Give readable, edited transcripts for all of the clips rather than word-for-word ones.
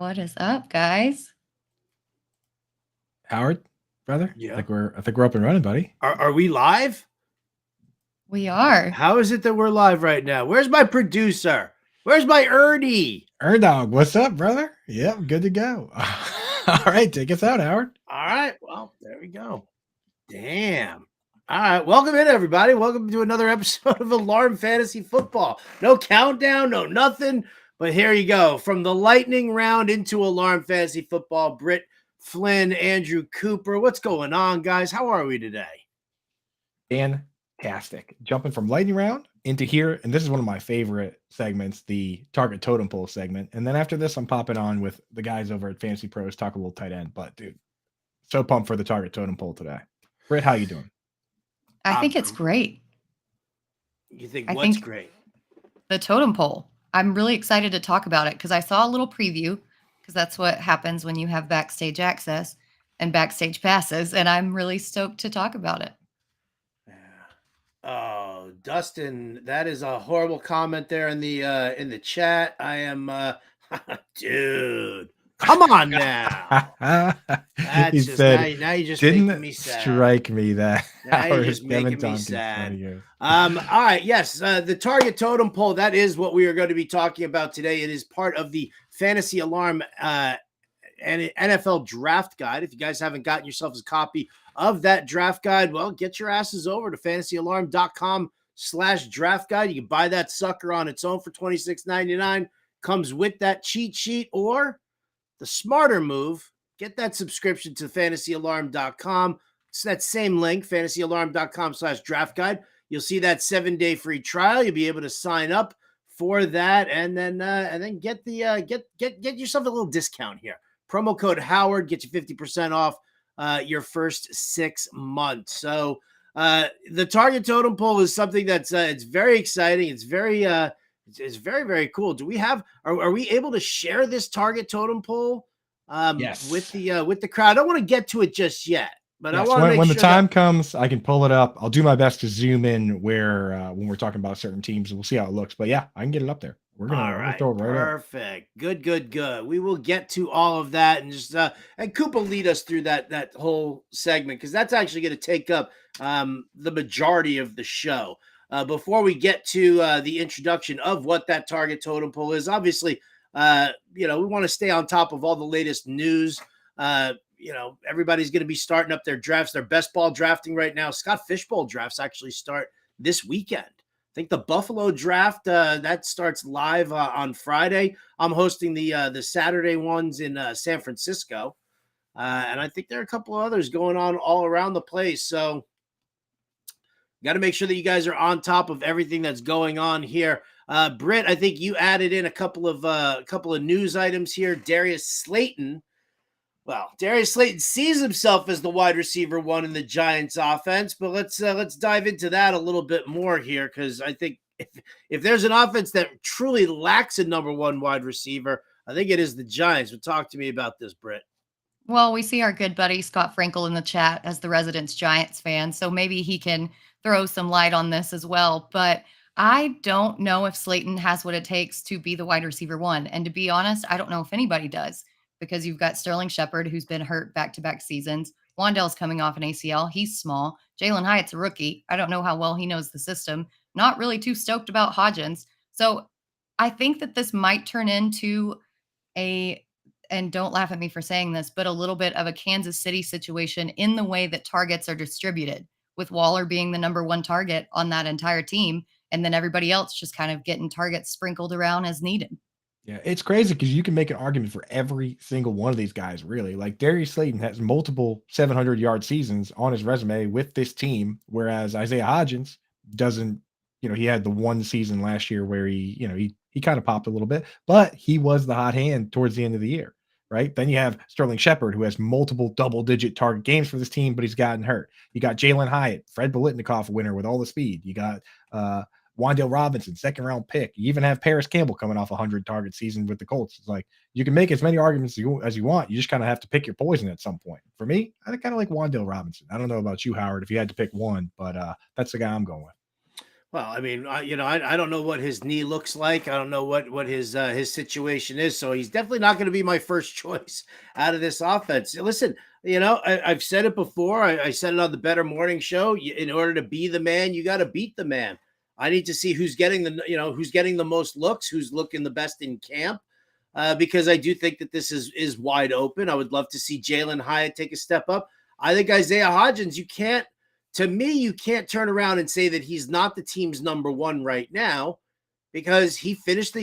What is up, guys? Howard, brother. I Yeah. think we're I think we're up and running, buddy. Are we live? We are. How is it that we're live right now? Where's my producer? Where's my Ernie? Dog, what's up, brother? Yep, good to go. All right, take us out, Howard. All right. Well, there we go. Damn. All right. Welcome in, everybody. Welcome to another episode of Alarm Fantasy Football. No countdown, no nothing. But here you go. From the lightning round into Alarm Fantasy Football, Britt Flinn, Andrew Cooper. What's going on, guys? How are we today? Fantastic. Jumping from lightning round into here, and this is one of my favorite segments, the Target Totem Pole segment. And then after this, I'm popping on with the guys over at Fantasy Pros, talk a little tight end. But dude, so pumped for the Target Totem Pole today. Britt, how you doing? I think it's great. You think what's great? The totem pole. I'm really excited to talk about it because I saw a little preview because that's what happens when you have backstage access and backstage passes. And I'm really stoked to talk about it. Oh, Dustin, that is a horrible comment there in the chat. I am dude. Come on now. That's he just said, now you just didn't making me sad. strike me that. Now you're just making me sad. All right, yes, the Target Totem Pole, that is what we are going to be talking about today. It is part of the Fantasy Alarm and NFL Draft Guide. If you guys haven't gotten yourselves a copy of that draft guide, well, get your asses over to fantasyalarm.com/draft guide. You can buy that sucker on its own for $26.99. Comes with that cheat sheet, or the smarter move, get that subscription to fantasyalarm.com. It's that same link, fantasyalarm.com/draft guide. You'll see that 7-day free trial. You'll be able to sign up for that, and then get the get yourself a little discount here. Promo code Howard gets you 50% off your first 6 months. So the Target Totem Pole is something that's it's very exciting. It's very very cool. Do we have? Are we able to share this Target Totem Pole? Yes. With the crowd. I don't want to get to it just yet, but yes, I want to when the time comes, I can pull it up. I'll do my best to zoom in where when we're talking about certain teams, and we'll see how it looks. But yeah, I can get it up there. We're gonna throw it right perfect. Up. Good. We will get to all of that and just and Cooper lead us through that whole segment because that's actually going to take up the majority of the show. Before we get to the introduction of what that Target Totem Pole is, obviously, we want to stay on top of all the latest news. Everybody's going to be starting up their drafts, their best ball drafting right now. Scott Fishbowl drafts actually start this weekend. I think the Buffalo draft that starts live on Friday. I'm hosting the Saturday ones in San Francisco, and I think there are a couple of others going on all around the place. So, got to make sure that you guys are on top of everything that's going on here. Britt, I think you added in a couple of news items here. Darius Slayton sees himself as the wide receiver one in the Giants offense, but let's dive into that a little bit more here because I think if there's an offense that truly lacks a number one wide receiver, I think it is the Giants. But talk to me about this, Britt. Well, we see our good buddy Scott Frankel in the chat as the resident Giants fan, so maybe he can throw some light on this as well. But I don't know if Slayton has what it takes to be the wide receiver one. And to be honest, I don't know if anybody does because you've got Sterling Shepard, who's been hurt back-to-back seasons. Wan'Dale's coming off an ACL. He's small. Jalen Hyatt's a rookie. I don't know how well he knows the system. Not really too stoked about Hodgins. So I think that this might turn into and don't laugh at me for saying this, but a little bit of a Kansas City situation in the way that targets are distributed, with Waller being the number one target on that entire team, and then everybody else just kind of getting targets sprinkled around as needed. Yeah, it's crazy because you can make an argument for every single one of these guys, really. Like Darius Slayton has multiple 700-yard seasons on his resume with this team, whereas Isaiah Hodgins doesn't, he had the one season last year where he kind of popped a little bit, but he was the hot hand towards the end of the year. Right. Then you have Sterling Shepard, who has multiple double-digit target games for this team, but he's gotten hurt. You got Jalen Hyatt, Fred Biletnikoff winner with all the speed. You got Wan'Dale Robinson, second-round pick. You even have Paris Campbell coming off a 100-target season with the Colts. It's like you can make as many arguments as you want. You just kind of have to pick your poison at some point. For me, I kind of like Wan'Dale Robinson. I don't know about you, Howard, if you had to pick one, but that's the guy I'm going with. Well, I mean, I don't know what his knee looks like. I don't know what his situation is. So he's definitely not going to be my first choice out of this offense. Listen, I've said it before. I said it on the Better Morning Show. In order to be the man, you got to beat the man. I need to see who's getting the most looks, who's looking the best in camp, because I do think that this is wide open. I would love to see Jalen Hyatt take a step up. I think Isaiah Hodgins, to me, you can't turn around and say that he's not the team's number one right now, because he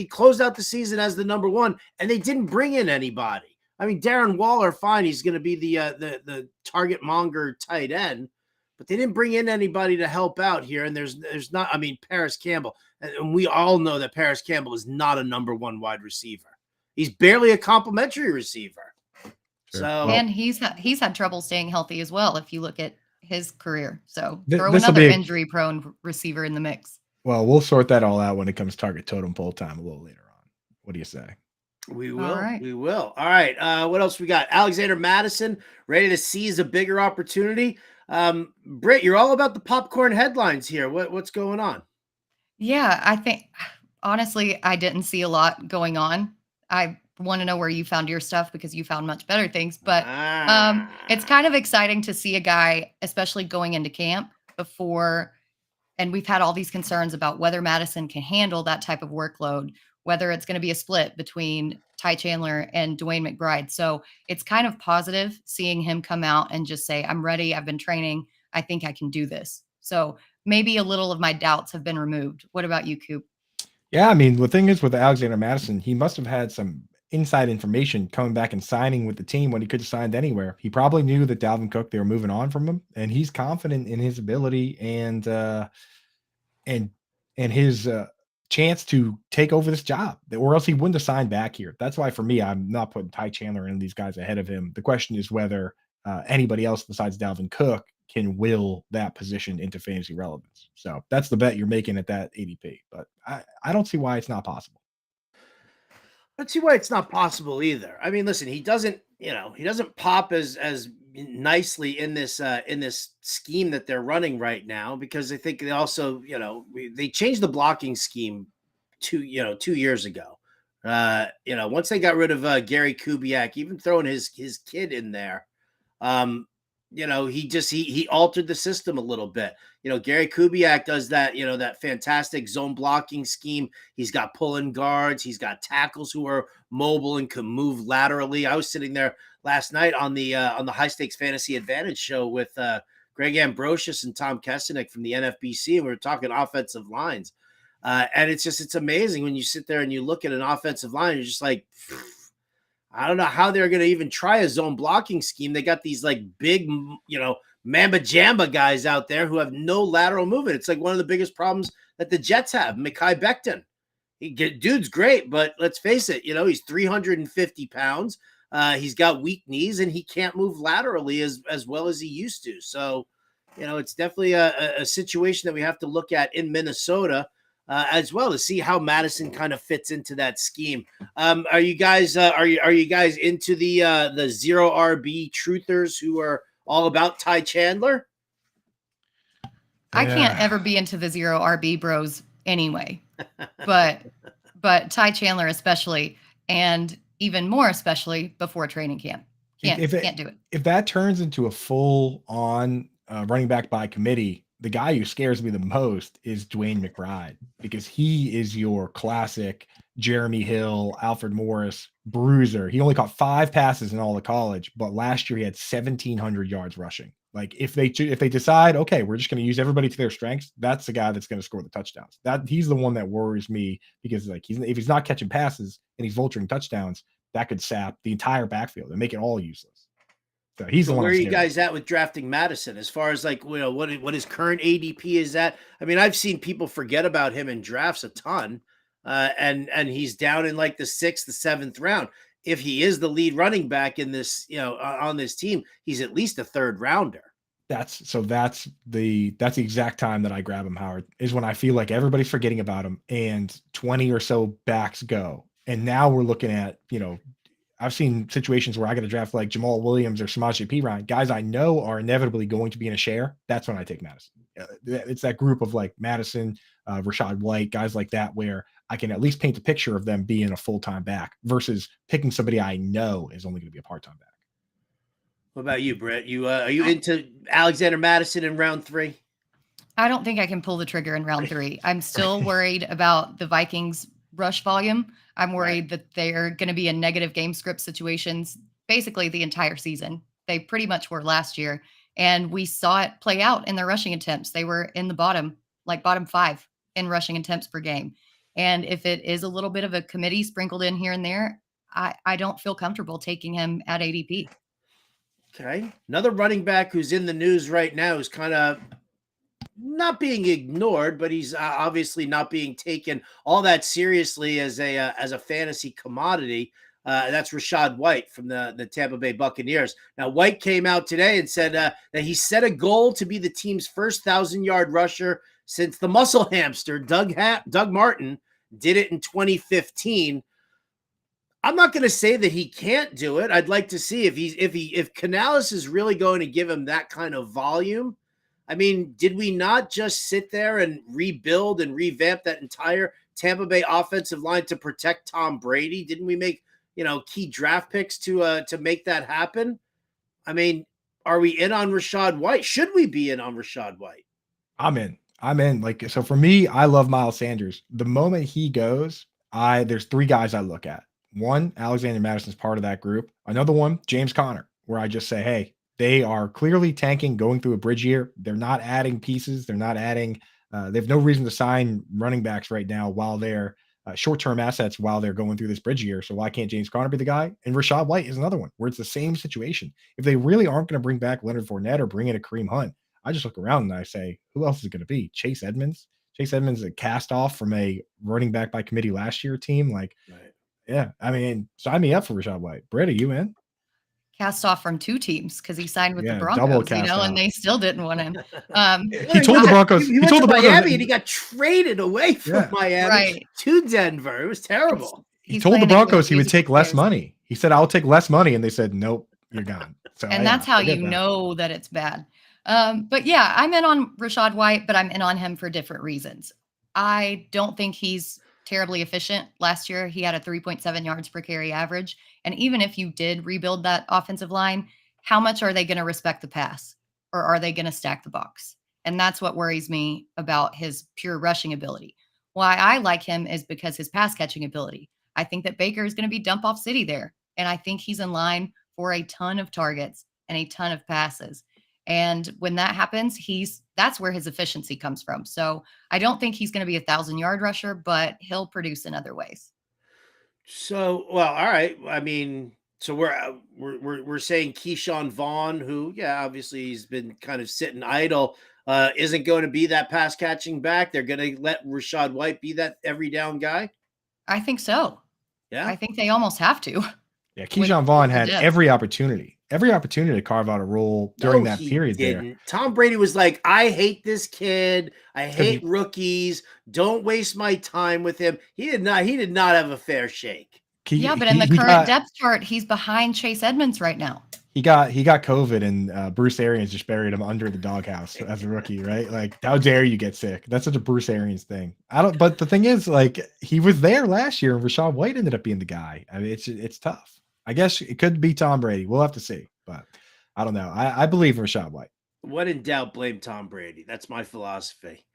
closed out the season as the number one, and they didn't bring in anybody. I mean, Darren Waller, fine, he's going to be the target monger tight end, but they didn't bring in anybody to help out here. And there's not, I mean, Paris Campbell, and we all know that Paris Campbell is not a number one wide receiver. He's barely a complimentary receiver. Sure. So, And he's had trouble staying healthy as well, if you look at his career. So throw This'll another be injury-prone receiver in the mix. Well, we'll sort that all out when it comes Target Totem Pole time a little later on. What do you say? we will. right. We will. All right. What else we got? Alexander Madison ready to seize a bigger opportunity. Britt, you're all about the popcorn headlines here. What's going on? Yeah, I think honestly, I didn't see a lot going on. I want to know where you found your stuff because you found much better things. But it's kind of exciting to see a guy, especially going into camp before. And we've had all these concerns about whether Madison can handle that type of workload, whether it's going to be a split between Ty Chandler and Dwayne McBride. So it's kind of positive seeing him come out and just say, I'm ready. I've been training. I think I can do this. So maybe a little of my doubts have been removed. What about you, Coop? Yeah, I mean, the thing is with Alexander Madison, he must have had some inside information coming back and signing with the team when he could have signed anywhere. He probably knew that Dalvin Cook, they were moving on from him, and he's confident in his ability and his chance to take over this job, or else he wouldn't have signed back here. That's why, for me, I'm not putting Ty Chandler and these guys ahead of him. The question is whether anybody else besides Dalvin Cook can will that position into fantasy relevance. So that's the bet you're making at that ADP. But I don't see why it's not possible. I don't see why it's not possible either. I mean, listen, he doesn't pop as nicely in this scheme that they're running right now, because I think they also, they changed the blocking scheme 2 years ago. Once they got rid of Gary Kubiak, even throwing his kid in there, he altered the system a little bit. Gary Kubiak does that, that fantastic zone blocking scheme. He's got pulling guards. He's got tackles who are mobile and can move laterally. I was sitting there last night on the High Stakes Fantasy Advantage show with Greg Ambrosius and Tom Kesenick from the NFBC, and we were talking offensive lines. And it's amazing when you sit there and you look at an offensive line, you're just like, I don't know how they're going to even try a zone blocking scheme. They got these like big, mamba jamba guys out there who have no lateral movement. It's like one of the biggest problems that the Jets have. Mekhi Becton, dude's great, but let's face it, he's 350 pounds. He's got weak knees and he can't move laterally as well as he used to. So, it's definitely a situation that we have to look at in Minnesota. As well, to see how Madison kind of fits into that scheme. Are you guys into the zero RB truthers who are all about Ty Chandler? I can't ever be into the zero RB bros anyway, but Ty Chandler especially, and even more especially before training camp. Can't do it. If that turns into a full on running back by committee, the guy who scares me the most is Dwayne McBride, because he is your classic Jeremy Hill, Alfred Morris bruiser. He only caught 5 passes in all of college, but last year he had 1,700 yards rushing. Like if they decide, okay, we're just going to use everybody to their strengths, that's the guy that's going to score the touchdowns. That he's the one that worries me, because like if he's not catching passes and he's vulturing touchdowns, that could sap the entire backfield and make it all useless. So he's the one. Where are you guys at with drafting Madison as far as like, what his current ADP is at? I mean, I've seen people forget about him in drafts a ton, and he's down in like the 6th, the 7th round. If he is the lead running back in this, on this team, he's at least a 3rd rounder. That's the exact time that I grab him, Howard, is when I feel like everybody's forgetting about him and 20 or so backs go. And now we're looking at, I've seen situations where I got to draft like Jamal Williams or Samaje Perine, guys I know are inevitably going to be in a share. That's when I take Madison. it's that group of like Madison, Rashad White, guys like that, where I can at least paint a picture of them being a full-time back versus picking somebody I know is only going to be a part-time back. What about you, Britt? Are you into Alexander Madison in round 3? I don't think I can pull the trigger in round 3. I'm still worried about the Vikings rush volume. I'm worried that they're going to be in negative game script situations basically the entire season. They pretty much were last year. And we saw it play out in their rushing attempts. They were in the bottom 5 in rushing attempts per game. And if it is a little bit of a committee sprinkled in here and there, I don't feel comfortable taking him at ADP. Okay. Another running back who's in the news right now is kind of not being ignored, but he's obviously not being taken all that seriously as a fantasy commodity. That's Rashad White from the Tampa Bay Buccaneers. Now, White came out today and said that he set a goal to be the team's first 1,000-yard rusher since the muscle hamster Doug Martin did it in 2015. I'm not going to say that he can't do it. I'd like to see if Canales is really going to give him that kind of volume. I mean, did we not just sit there and rebuild and revamp that entire Tampa Bay offensive line to protect Tom Brady? Didn't we make, key draft picks to make that happen? I mean, are we in on Rashad White? Should we be in on Rashad White? I'm in. Like, so for me, I love Miles Sanders. The moment he goes, there's 3 guys I look at. One, Alexander Madison's part of that group. Another one, James Conner, where I just say, hey, they are clearly tanking, going through a bridge year. They're not adding pieces. They're not adding. They have no reason to sign running backs right now while they're short-term assets while they're going through this bridge year. So why can't James Conner be the guy? And Rashad White is another one where it's the same situation. If they really aren't going to bring back Leonard Fournette or bring in a Kareem Hunt, I just look around and I say, who else is it going to be? Chase Edmonds? Chase Edmonds is a cast off from a running back by committee last year team. Like, right. Yeah, I mean, sign me up for Rashad White. Brett, are you in? Cast off from 2 teams because he signed with the Broncos, and they still didn't want him. He told the Broncos. He went to Miami, and he got traded away from Miami to Denver. It was terrible. He told the Broncos he would take less money. He said, "I'll take less money," and they said, "Nope, you're gone." So, and that's how you know that it's bad. But yeah, I'm in on Rashad White, but I'm in on him for different reasons. I don't think he's terribly efficient. Last year, he had a 3.7 yards per carry average. And even if you did rebuild that offensive line, how much are they going to respect the pass, or are they going to stack the box? And that's what worries me about his pure rushing ability. Why I like him is because his pass catching ability. I think that Baker is going to be dump off city there. And I think he's in line for a ton of targets and a ton of passes. And when that happens, that's where his efficiency comes from. So I don't think he's going to be a 1,000-yard rusher, but he'll produce in other ways. So, well, all right. I mean, so we're saying Keyshawn Vaughn, who, obviously he's been kind of sitting idle, isn't going to be that pass catching back. They're going to let Rashad White be that every down guy. I think so. Yeah, I think they almost have to. Yeah, Keyshawn Vaughn had every opportunity to carve out a role during that period there. Tom Brady was like, I hate this kid. I hate rookies. Don't waste my time with him. He did not have a fair shake. But in the current depth chart, he's behind Chase Edmonds right now. He got COVID, and Bruce Arians just buried him under the doghouse as a rookie, right? Like, how dare you get sick? That's such a Bruce Arians thing. But the thing is, like, he was there last year, and Rashad White ended up being the guy. I mean, it's tough. I guess it could be Tom Brady. We'll have to see, but I don't know. I believe in Rashad White. When in doubt, blame Tom Brady. That's my philosophy.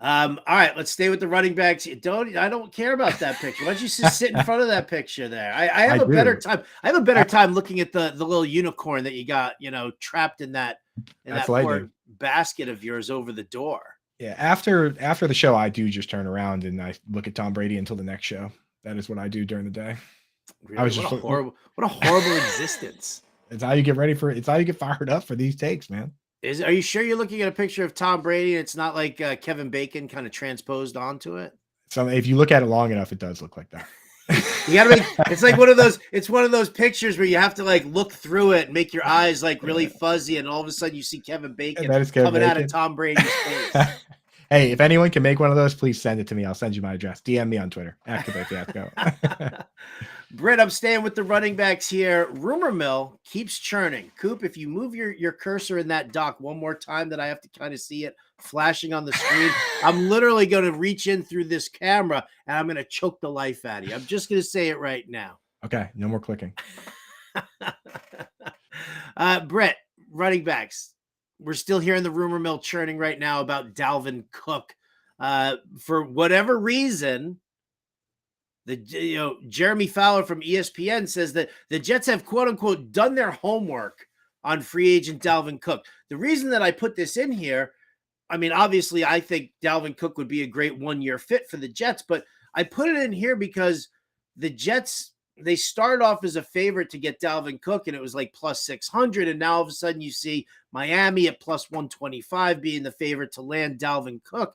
All right, let's stay with the running backs. I don't care about that picture. Why don't you just sit in front of that picture there? I have a better time. I have a better time looking at the little unicorn that you got, trapped in that poor basket of yours over the door. Yeah. After the show, I do just turn around and I look at Tom Brady until the next show. That is what I do during the day. Really? What a horrible existence. It's how you get ready for it. It's how you get fired up for these takes, man. Are you sure you're looking at a picture of Tom Brady and it's not like Kevin Bacon kind of transposed onto it? So if you look at it long enough, it does look like that. You gotta make it's like one of those pictures where you have to like look through it and make your eyes like really fuzzy, and all of a sudden you see Kevin Bacon coming out of Tom Brady's face. Hey, if anyone can make one of those, please send it to me. I'll send you my address. DM me on Twitter. Activate Fiasco. Britt, I'm staying with the running backs here. Rumor mill keeps churning. Coop, if you move your cursor in that dock one more time that I have to kind of see it flashing on the screen, I'm literally going to reach in through this camera and I'm going to choke the life out of you. I'm just going to say it right now. Okay, no more clicking. Britt, running backs. We're still hearing the rumor mill churning right now about Dalvin Cook. For whatever reason, Jeremy Fowler from ESPN says that the Jets have quote unquote done their homework on free agent Dalvin Cook. The reason that I put this in here, I mean, obviously I think Dalvin Cook would be a great 1-year fit for the Jets, but I put it in here because the Jets, they started off as a favorite to get Dalvin Cook, and it was like plus 600. And now all of a sudden you see Miami at plus 125 being the favorite to land Dalvin Cook.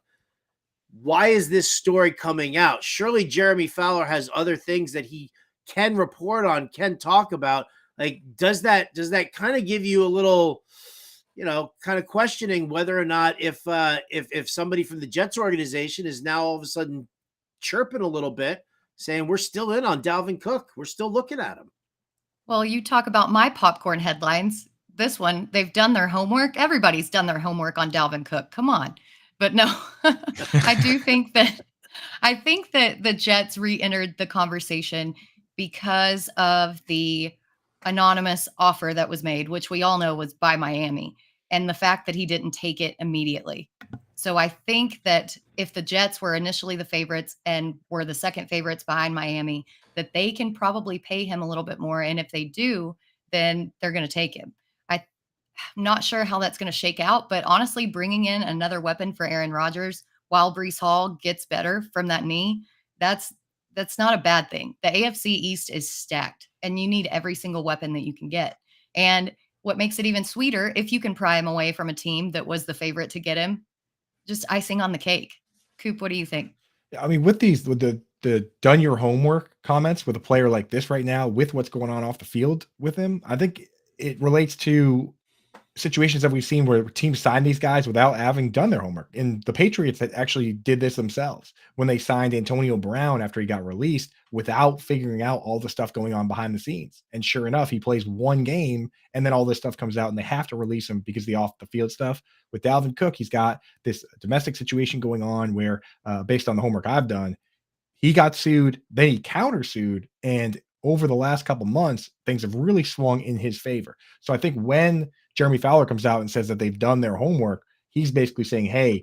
Why is this story coming out? Surely Jeremy Fowler has other things that he can report on, can talk about. Like, does that kind of give you a little, kind of questioning whether or not if somebody from the Jets organization is now all of a sudden chirping a little bit, saying we're still in on Dalvin Cook. We're still looking at him. Well, you talk about my popcorn headlines. This one, they've done their homework. Everybody's done their homework on Dalvin Cook. Come on. But no, I think that the Jets re-entered the conversation because of the anonymous offer that was made, which we all know was by Miami, and the fact that he didn't take it immediately. So I think that if the Jets were initially the favorites and were the second favorites behind Miami, that they can probably pay him a little bit more. And if they do, then they're going to take him. I'm not sure how that's going to shake out, but honestly, bringing in another weapon for Aaron Rodgers while Breece Hall gets better from that knee, that's not a bad thing. The AFC East is stacked, and you need every single weapon that you can get. And what makes it even sweeter, if you can pry him away from a team that was the favorite to get him, just icing on the cake. Coop, what do you think? I mean, with the done your homework comments with a player like this right now, with what's going on off the field with him, I think it relates to situations that we've seen where teams sign these guys without having done their homework. And the Patriots that actually did this themselves when they signed Antonio Brown after he got released without figuring out all the stuff going on behind the scenes. And sure enough, he plays one game and then all this stuff comes out and they have to release him because of the off the field stuff. With Dalvin Cook, he's got this domestic situation going on where, based on the homework I've done, he got sued, then he countersued, and over the last couple months, things have really swung in his favor. So I think when Jeremy Fowler comes out and says that they've done their homework, he's basically saying, hey,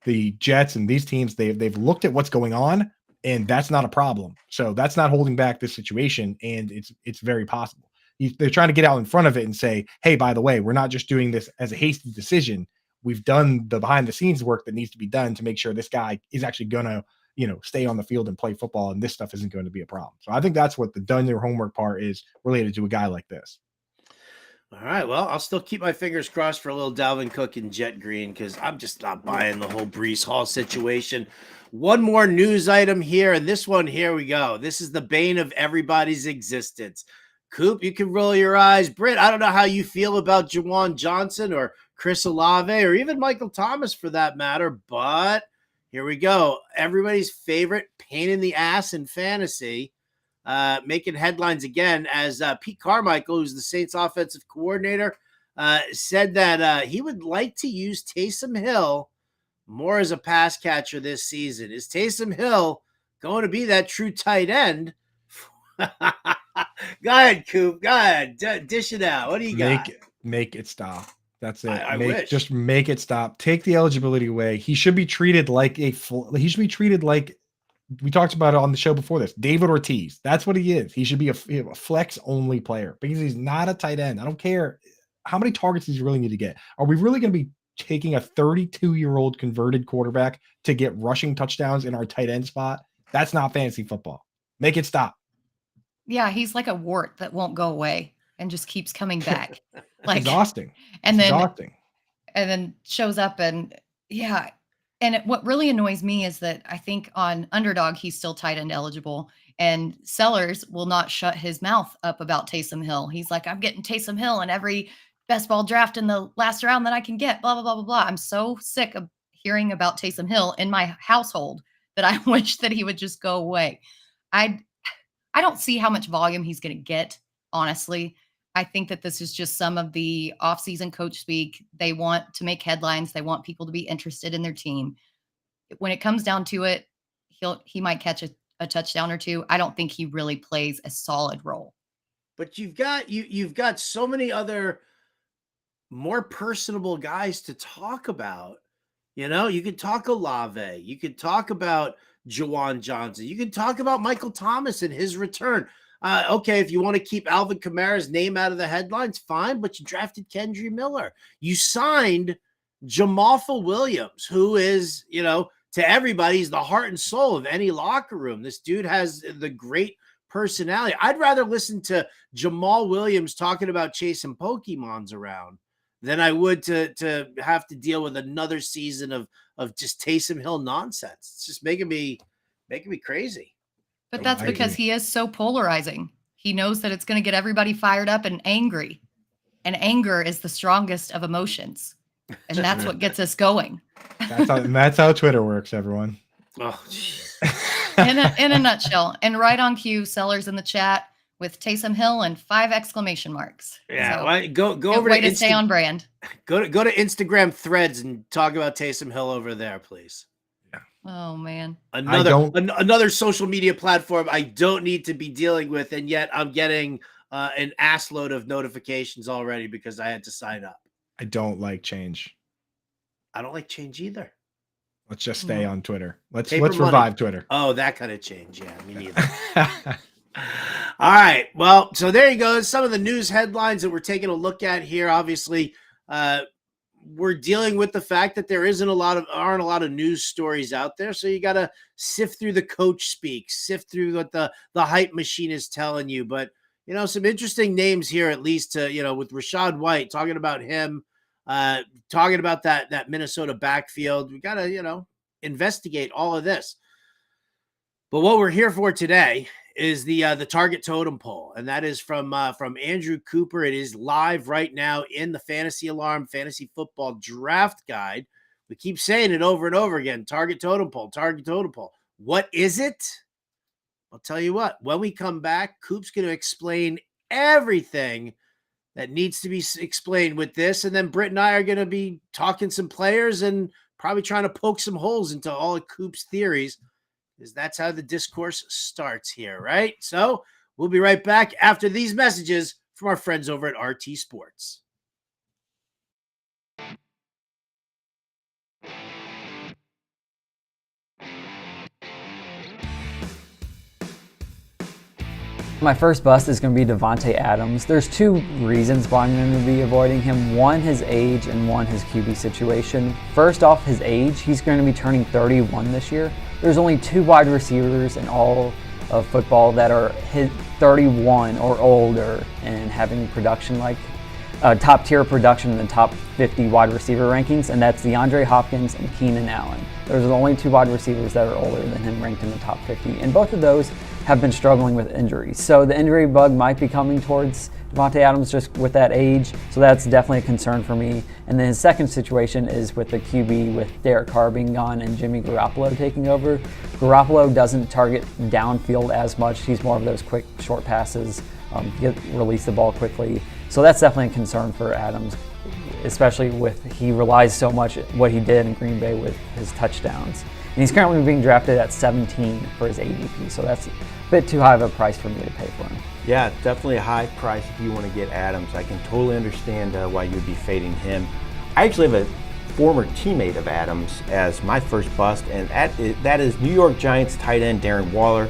the Jets and these teams, they've looked at what's going on, and that's not a problem. So that's not holding back this situation, and it's very possible. They're trying to get out in front of it and say, hey, by the way, we're not just doing this as a hasty decision. We've done the behind the scenes work that needs to be done to make sure this guy is actually going to, stay on the field and play football, and this stuff isn't going to be a problem. So I think that's what the done your homework part is related to a guy like this. All right, well, I'll still keep my fingers crossed for a little Dalvin Cook and Jet Green because I'm just not buying the whole Breece Hall situation. One more news item here, and this one, here we go. This is the bane of everybody's existence. Coop, you can roll your eyes. Britt, I don't know how you feel about Juwan Johnson or Chris Olave or even Michael Thomas for that matter, but here we go. Everybody's favorite pain in the ass in fantasy, making headlines again as Pete Carmichael, who's the Saints offensive coordinator, said that he would like to use Taysom Hill more as a pass catcher this season. Is Taysom Hill going to be that true tight end? Go ahead, Coop. Go ahead. Dish it out. What do you got? Make it stop. That's it. I wish. Just make it stop. Take the eligibility away. He should be treated like we talked about it on the show before this. David Ortiz. That's what he is. He should be a flex only player because he's not a tight end. I don't care how many targets does he really need to get. Are we really going to be taking a 32-year-old converted quarterback to get rushing touchdowns in our tight end spot? That's not fantasy football. Make it stop. Yeah, he's like a wart that won't go away and just keeps coming back. Like exhausting. And exhausting. then shows up and yeah. And what really annoys me is that I think on Underdog, he's still tight end eligible, and Sellers will not shut his mouth up about Taysom Hill. He's like, I'm getting Taysom Hill in every best ball draft in the last round that I can get, blah, blah, blah, blah, blah. I'm so sick of hearing about Taysom Hill in my household that I wish that he would just go away. I I don't see how much volume he's going to get, honestly. I think that this is just some of the offseason coach speak. They want to make headlines. They want people to be interested in their team. When it comes down to it, he might catch a touchdown or two. I don't think he really plays a solid role. But you've got so many other more personable guys to talk about. You could talk Olave. You could talk about Jawan Johnson. You could talk about Michael Thomas and his return. Okay, if you want to keep Alvin Kamara's name out of the headlines, fine, but you drafted Kendry Miller. You signed Jamal Williams, who is, to everybody, he's the heart and soul of any locker room. This dude has the great personality. I'd rather listen to Jamal Williams talking about chasing Pokemons around than I would to have to deal with another season of just Taysom Hill nonsense. It's just making me crazy. But that's because he is so polarizing. He knows that it's going to get everybody fired up and angry. And anger is the strongest of emotions. And that's what gets us going. That's how Twitter works, everyone. Oh, in a nutshell. And right on cue, sellers in the chat with Taysom Hill and 5 exclamation marks. Yeah, so, well, go over way to stay on brand. Go to Instagram threads and talk about Taysom Hill over there, please. Oh man. Another social media platform I don't need to be dealing with, and yet I'm getting an ass load of notifications already because I had to sign up. I don't like change. I don't like change either. Let's just stay on Twitter. Let's Paper revive money. Twitter. Oh, that kind of change. Yeah, me neither. All right. Well, so there you go. Some of the news headlines that we're taking a look at here. Obviously, we're dealing with the fact that there aren't a lot of news stories out there. So you got to sift through the coach speak, sift through what the hype machine is telling you. But, some interesting names here, at least with Rachaad White, talking about him, talking about that Minnesota backfield. We got to, investigate all of this. But what we're here for today is the Target Totem Pole, and that is from Andrew Cooper. It is live right now in the Fantasy Alarm Fantasy Football Draft Guide. We keep saying it over and over again. Target Totem Pole, Target Totem Pole. What is it? I'll tell you what. When we come back, Coop's going to explain everything that needs to be explained with this, and then Britt and I are going to be talking some players and probably trying to poke some holes into all of Coop's theories, because that's how the discourse starts here, right? So we'll be right back after these messages from our friends over at RT Sports. My first bust is going to be Davante Adams. There's 2 reasons why I'm going to be avoiding him. One, his age, and one, his QB situation. First off, his age. He's going to be turning 31 this year. There's only 2 wide receivers in all of football that are 31 or older and having production like top tier production in the top 50 wide receiver rankings, and that's DeAndre Hopkins and Keenan Allen. Those are the only 2 wide receivers that are older than him ranked in the top 50, and both of those have been struggling with injuries. So the injury bug might be coming towards Davante Adams just with that age, so that's definitely a concern for me. And then his second situation is with the QB, with Derek Carr being gone and Jimmy Garoppolo taking over. Garoppolo doesn't target downfield as much. He's more of those quick, short passes, release the ball quickly. So that's definitely a concern for Adams, especially with he relies so much what he did in Green Bay with his touchdowns. And he's currently being drafted at 17 for his ADP, so that's a bit too high of a price for me to pay for him. Yeah, definitely a high price if you want to get Adams. I can totally understand why you'd be fading him. I actually have a former teammate of Adams as my first bust, and that is New York Giants tight end Darren Waller.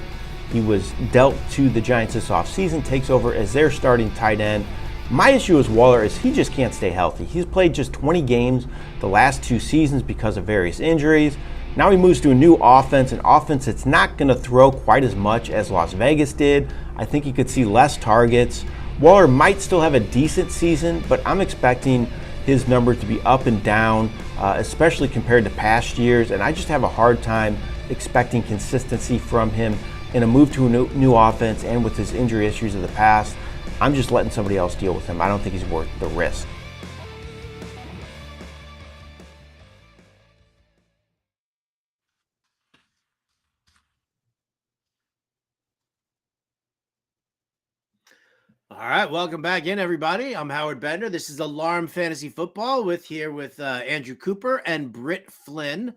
He was dealt to the Giants this offseason, takes over as their starting tight end. My issue with Waller is he just can't stay healthy. He's played just 20 games the last 2 seasons because of various injuries. Now he moves to a new offense, an offense that's not going to throw quite as much as Las Vegas did. I think he could see less targets. Waller might still have a decent season, but I'm expecting his numbers to be up and down, especially compared to past years, and I just have a hard time expecting consistency from him in a move to a new offense, and with his injury issues of the past. I'm just letting somebody else deal with him. I don't think he's worth the risk. All right, welcome back in, everybody. I'm Howard Bender. This is Alarm Fantasy Football with Andrew Cooper and Britt Flinn.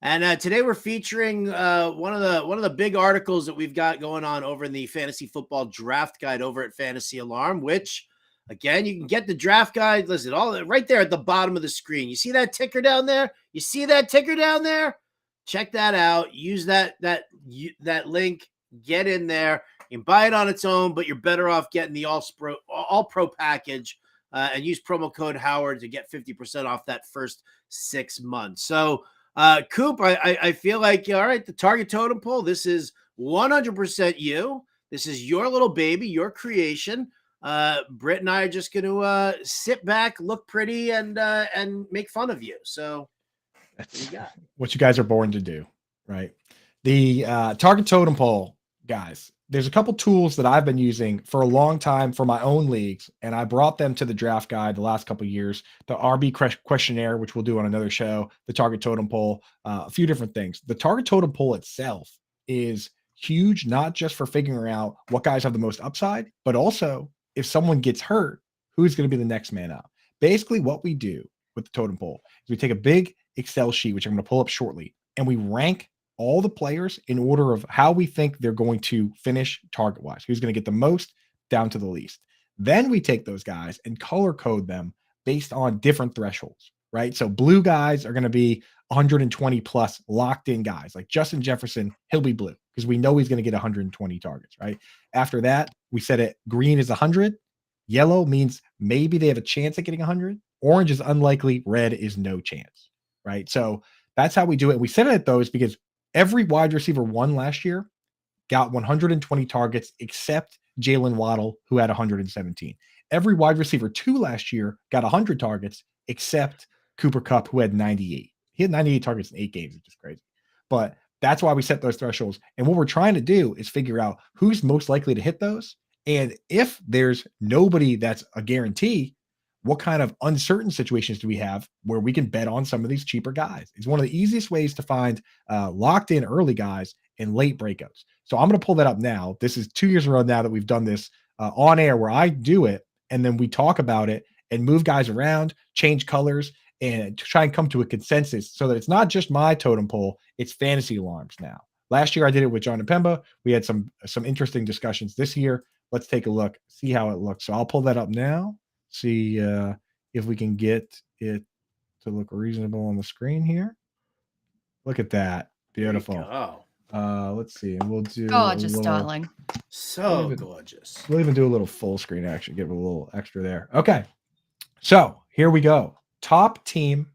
And today we're featuring one of the big articles that we've got going on over in the Fantasy Football Draft Guide over at Fantasy Alarm, which, again, you can get the draft guide. Listen, all right there at the bottom of the screen. You see that ticker down there? You see that ticker down there? Check that out. Use that link. Get in there. You can buy it on its own, but you're better off getting the all pro package and use promo code Howard to get 50% off that first 6 months. So, Coop, I feel like, all right, the Target Totem Pole, this is 100% you. This is your little baby, your creation. Britt and I are just going to sit back, look pretty, and make fun of you. So That's what you guys are born to do, right? The Target Totem Pole, guys, there's a couple tools that I've been using for a long time for my own leagues, and I brought them to the draft guide the last couple of years. The RB questionnaire, which we'll do on another show, the Target Totem Pole, a few different things. The Target Totem Pole itself is huge, not just for figuring out what guys have the most upside, but also if someone gets hurt, who's going to be the next man up. Basically, what we do with the Totem Pole is we take a big Excel sheet, which I'm going to pull up shortly, and we rank all the players in order of how we think they're going to finish target-wise, who's going to get the most down to the least. Then we take those guys and color code them based on different thresholds, right? So blue guys are going to be 120 plus locked in guys. Like Justin Jefferson, he'll be blue because we know he's going to get 120 targets, right? After that, we set it green is 100. Yellow means maybe they have a chance at getting 100. Orange is unlikely. Red is no chance, right? So that's how we do it. We set it at those because every wide receiver one last year got 120 targets except Jalen Waddle, who had 117. Every wide receiver two last year got 100 targets except Cooper Kupp, who had 98. He had 98 targets in 8 games, which is crazy. But that's why we set those thresholds. And what we're trying to do is figure out who's most likely to hit those. And if there's nobody that's a guarantee, what kind of uncertain situations do we have where we can bet on some of these cheaper guys? It's one of the easiest ways to find locked in early guys and late breakouts. So I'm going to pull that up now. This is 2 years in a row now that we've done this on air where I do it and then we talk about it and move guys around, change colors, and try and come to a consensus so that it's not just my totem pole, it's Fantasy Alarms now. Last year I did it with John and Pemba. We had some interesting discussions this year. Let's take a look, see how it looks. So I'll pull that up now. See if we can get it to look reasonable on the screen here. Look at that. Beautiful. Let's see. And we'll do gorgeous, darling. So gorgeous. We'll even do a little full screen action, give it a little extra there. Okay. So here we go. Top team,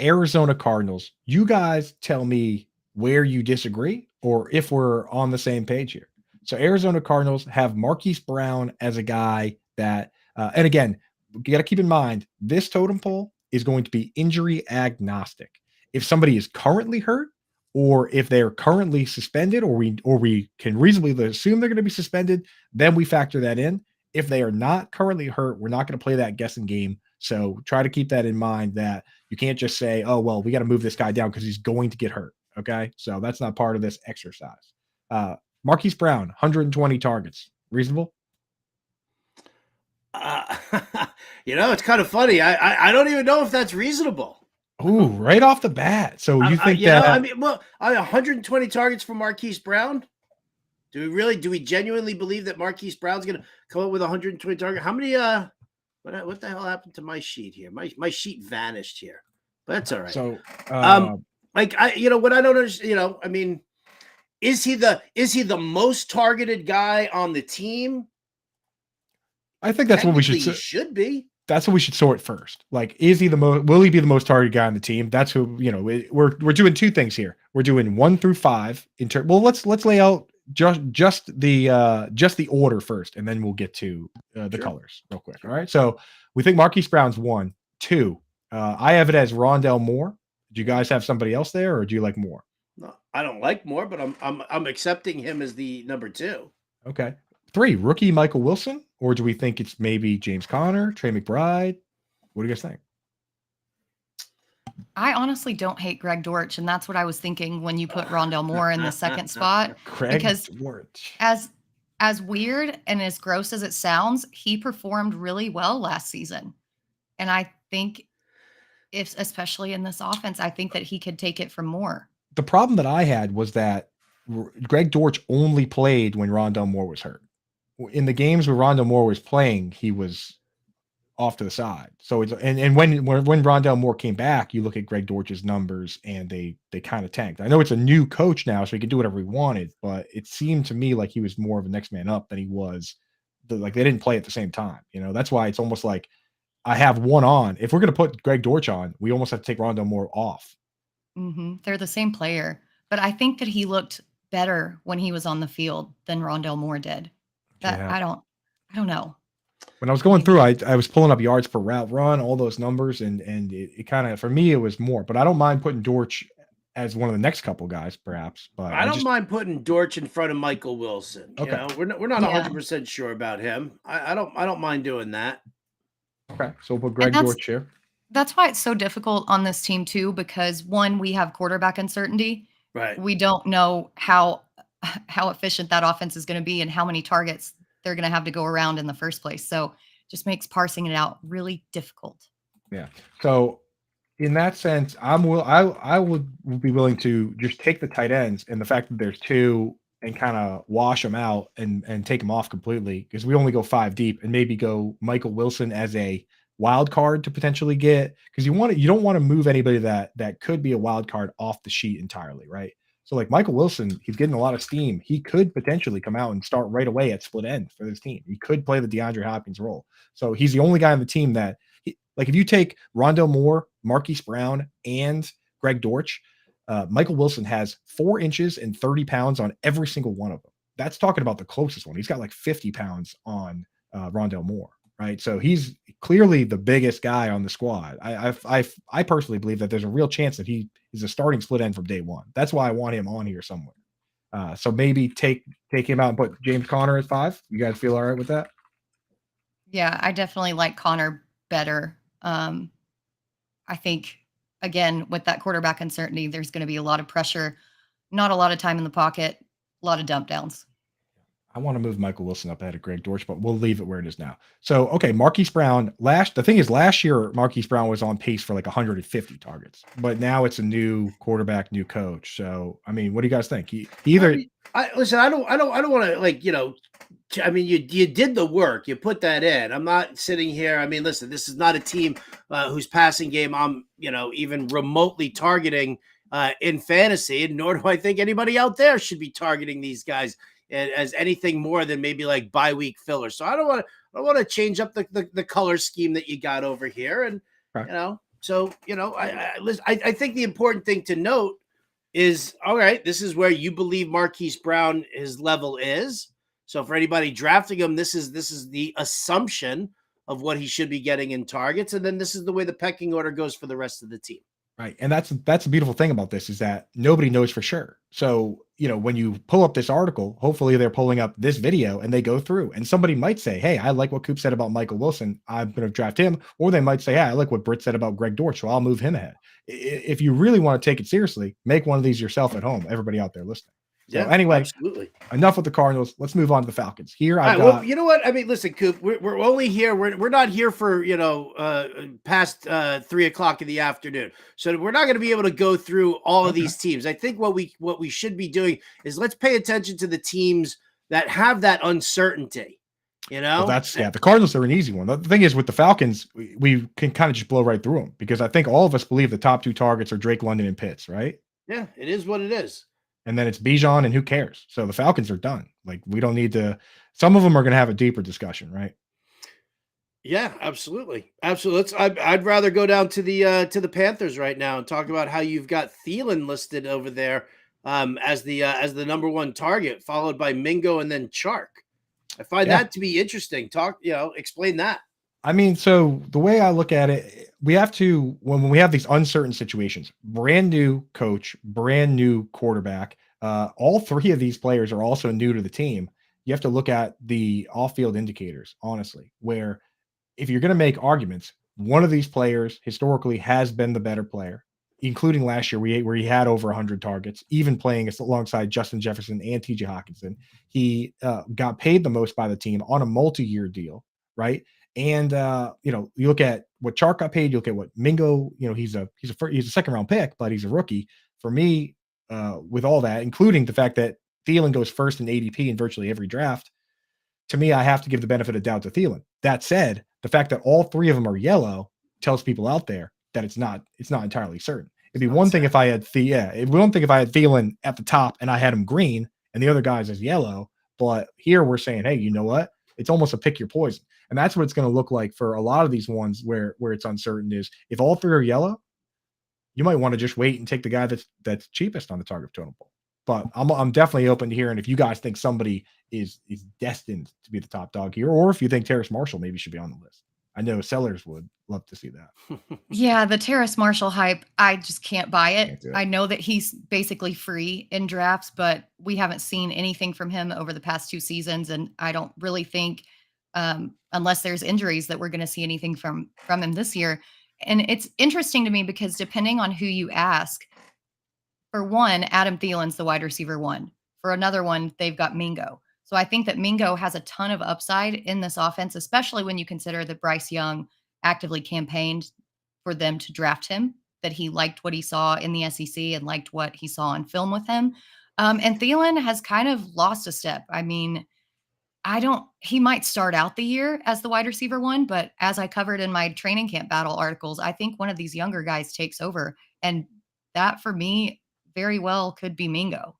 Arizona Cardinals. You guys tell me where you disagree or if we're on the same page here. So Arizona Cardinals have Marquise Brown as a guy that and again, you got to keep in mind, this totem pole is going to be injury agnostic. If somebody is currently hurt or if they're currently suspended or we can reasonably assume they're going to be suspended, then we factor that in. If they are not currently hurt, we're not going to play that guessing game. So try to keep that in mind that you can't just say, oh, well, we got to move this guy down because he's going to get hurt. Okay. So that's not part of this exercise. Marquise Brown, 120 targets. Reasonable? It's kind of funny. I don't even know if that's reasonable. Ooh, right off the bat. So you think that? 120 targets for Marquise Brown. Do we genuinely believe that Marquise Brown's going to come up with 120 targets? How many? What the hell happened to my sheet here? My sheet vanished here, but that's all right. So, what I don't understand. Is he the most targeted guy on the team? I think that's what we should be. That's what we should sort first. Like, is he the most? Will he be the most targeted guy on the team? That's who. We're doing two things here. We're doing 1 through 5 Well, let's lay out just the order first, and then we'll get to the colors real quick. All right. So we think Marquise Brown's 1, 2. I have it as Rondell Moore. Do you guys have somebody else there, or do you like Moore? No, I don't like Moore, but I'm accepting him as the number 2. Okay. 3, rookie Michael Wilson, or do we think it's maybe James Conner, Trey McBride? What do you guys think? I honestly don't hate Greg Dortch, and that's what I was thinking when you put Rondell Moore in the second spot. Dortch. As as weird and as gross as it sounds, he performed really well last season. And I think if especially in this offense, I think that he could take it from more. The problem that I had was that Greg Dortch only played when Rondell Moore was hurt. In the games where Rondell Moore was playing, he was off to the side. So it's and when Rondell Moore came back, you look at Greg Dortch's numbers and they kind of tanked. I know it's a new coach now, so he could do whatever he wanted, but it seemed to me like he was more of a next man up than he was like they didn't play at the same time. That's why it's almost like I have one on. If we're gonna put Greg Dortch on, we almost have to take Rondell Moore off. They're the same player, but I think that he looked better when he was on the field than Rondell Moore did. That Yeah. I don't know. When I was going through, I was pulling up yards per route run, all those numbers, and it kind of for me it was more. But I don't mind putting Dortch as one of the next couple guys, perhaps. But I don't mind putting Dortch in front of Michael Wilson. Okay. You know, we're not Yeah. 100% sure about him. I don't mind doing that. Okay, so we'll put Greg that's- Dortch here. That's why it's so difficult on this team too, because one, we have quarterback uncertainty. Right. We don't know how efficient that offense is going to be and how many targets they're going to have to go around in the first place. So just makes parsing it out really difficult. Yeah. So in that sense, I would be willing to just take the tight ends and the fact that there's two and kind of wash them out and take them off completely because we only go 5 deep and maybe go Michael Wilson as a wild card to potentially get because you don't want to move anybody that could be a wild card off the sheet entirely, right? So like Michael Wilson, he's getting a lot of steam. He could potentially come out and start right away at split end for this team. He could play the DeAndre Hopkins role. So he's the only guy on the team that if you take Rondell Moore, Marquise Brown, and Greg Dortch, Michael Wilson has 4 inches and 30 pounds on every single one of them. That's talking about the closest one. He's got like 50 pounds on Rondell Moore, right? So he's clearly the biggest guy on the squad. I personally believe that there's a real chance that he is a starting split end from day one. That's why I want him on here somewhere. So maybe take him out and put James Conner at 5. You guys feel all right with that? Yeah, I definitely like Connor better. I think, again, with that quarterback uncertainty, there's going to be a lot of pressure, not a lot of time in the pocket, a lot of dump downs. I want to move Michael Wilson up ahead of Greg Dortch, but we'll leave it where it is now. So, okay, Marquise Brown. The thing is, last year, Marquise Brown was on pace for like 150 targets, but now it's a new quarterback, new coach. So, I mean, what do you guys think? Listen, I don't want to you did the work. You put that in. I'm not sitting here. I mean, listen, this is not a team whose passing game I'm, even remotely targeting in fantasy, and nor do I think anybody out there should be targeting these guys as anything more than maybe like bye-week filler. So I don't want to change up the color scheme that you got over here. And, right. I think the important thing to note is, all right, this is where you believe Marquise Brown, his level is. So for anybody drafting him, this is the assumption of what he should be getting in targets. And then this is the way the pecking order goes for the rest of the team. Right. And that's the beautiful thing about this is that nobody knows for sure. So, when you pull up this article, hopefully they're pulling up this video and they go through and somebody might say, hey, I like what Coop said about Michael Wilson. I'm going to draft him. Or they might say, hey, I like what Britt said about Greg Dortch. So I'll move him ahead. If you really want to take it seriously, make one of these yourself at home. Everybody out there listening. So anyway, absolutely. Enough with the Cardinals. Let's move on to the Falcons. Here, well, you know what? I mean, listen, Coop, we're only here. We're not here for past 3:00 in the afternoon. So we're not going to be able to go through all of these teams. I think what we should be doing is let's pay attention to the teams that have that uncertainty. Well, the Cardinals are an easy one. The thing is, with the Falcons, we can kind of just blow right through them because I think all of us believe the top 2 targets are Drake London and Pitts, right? Yeah, it is what it is. And then it's Bijan, and who cares? So the Falcons are done. Like we don't need to. Some of them are going to have a deeper discussion, right? Yeah, absolutely. I'd rather go down to the Panthers right now and talk about how you've got Thielen listed over there as the number 1 target, followed by Mingo and then Chark. I find that to be interesting. Explain that. I mean, so the way I look at it, we have to, when we have these uncertain situations, brand new coach, brand new quarterback, all 3 of these players are also new to the team. You have to look at the off-field indicators, honestly, where if you're going to make arguments, one of these players historically has been the better player. including last year, where he had over 100 targets, even playing alongside Justin Jefferson and TJ Hawkinson. He got paid the most by the team on a multi-year deal, right? And you look at what Chark got paid, you look at what Mingo, he's a second round pick, but he's a rookie. For me, with all that, including the fact that Thielen goes first in ADP in virtually every draft, to me, I have to give the benefit of doubt to Thielen. That said, the fact that all three of them are yellow tells people out there that it's not entirely certain. It'd be one thing if I had Thielen at the top and I had him green and the other guys as yellow. But here we're saying, hey, you know what? It's almost a pick your poison. And that's what it's going to look like for a lot of these ones where it's uncertain is if all three are yellow, you might want to just wait and take the guy that's cheapest on the Target Totem Pole. But I'm definitely open to hearing if you guys think somebody is destined to be the top dog here, or if you think Terrace Marshall maybe should be on the list. I know sellers would love to see that. Yeah, the Terrace Marshall hype, I just can't buy Can't it. do it. I know that he's basically free in drafts, but we haven't seen anything from him over the past 2 seasons, and I don't really think, unless there's injuries, that we're going to see anything from him this year. And it's interesting to me because depending on who you ask, for one, Adam Thielen's the wide receiver 1. For another one, they've got Mingo. So I think that Mingo has a ton of upside in this offense, especially when you consider that Bryce Young actively campaigned for them to draft him, that he liked what he saw in the SEC and liked what he saw on film with him. And Thielen has kind of lost a step. I mean, he might start out the year as the wide receiver 1, but as I covered in my training camp battle articles, I think one of these younger guys takes over. And that for me very well could be Mingo.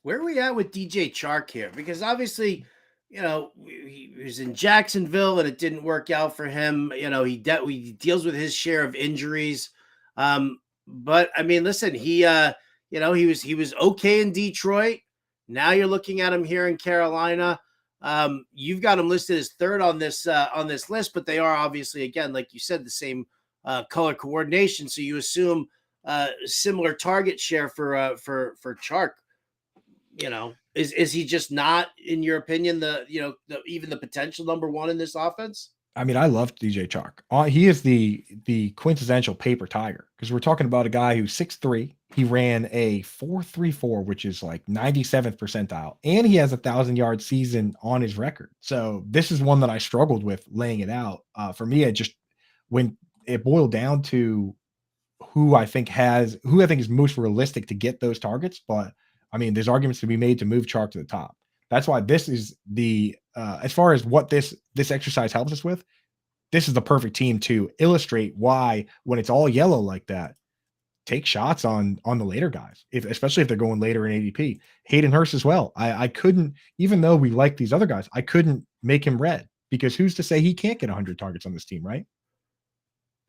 Where are we at with DJ Chark here? Because obviously, he was in Jacksonville and it didn't work out for him. He deals with his share of injuries. But I mean, listen, he was okay in Detroit. Now you're looking at him here in Carolina. You've got him listed as third on this list, but they are obviously, again, like you said, the same color coordination. So you assume similar target share for Chark. Is he just not, in your opinion, even the potential number 1 in this offense? I mean, I love DJ Chark. He is the quintessential paper tiger because we're talking about a guy who's 6'3". He ran a 4.34, which is like 97th percentile, and he has 1,000-yard season on his record. So this is one that I struggled with laying it out. For me, when it boiled down to who I think is most realistic to get those targets, but I mean, there's arguments to be made to move Chark to the top. That's why this is as far as what this exercise helps us with, this is the perfect team to illustrate why when it's all yellow like that, take shots on the later guys, especially if they're going later in ADP. Hayden Hurst as well. I couldn't, even though we like these other guys, I couldn't make him red because who's to say he can't get 100 targets on this team, right?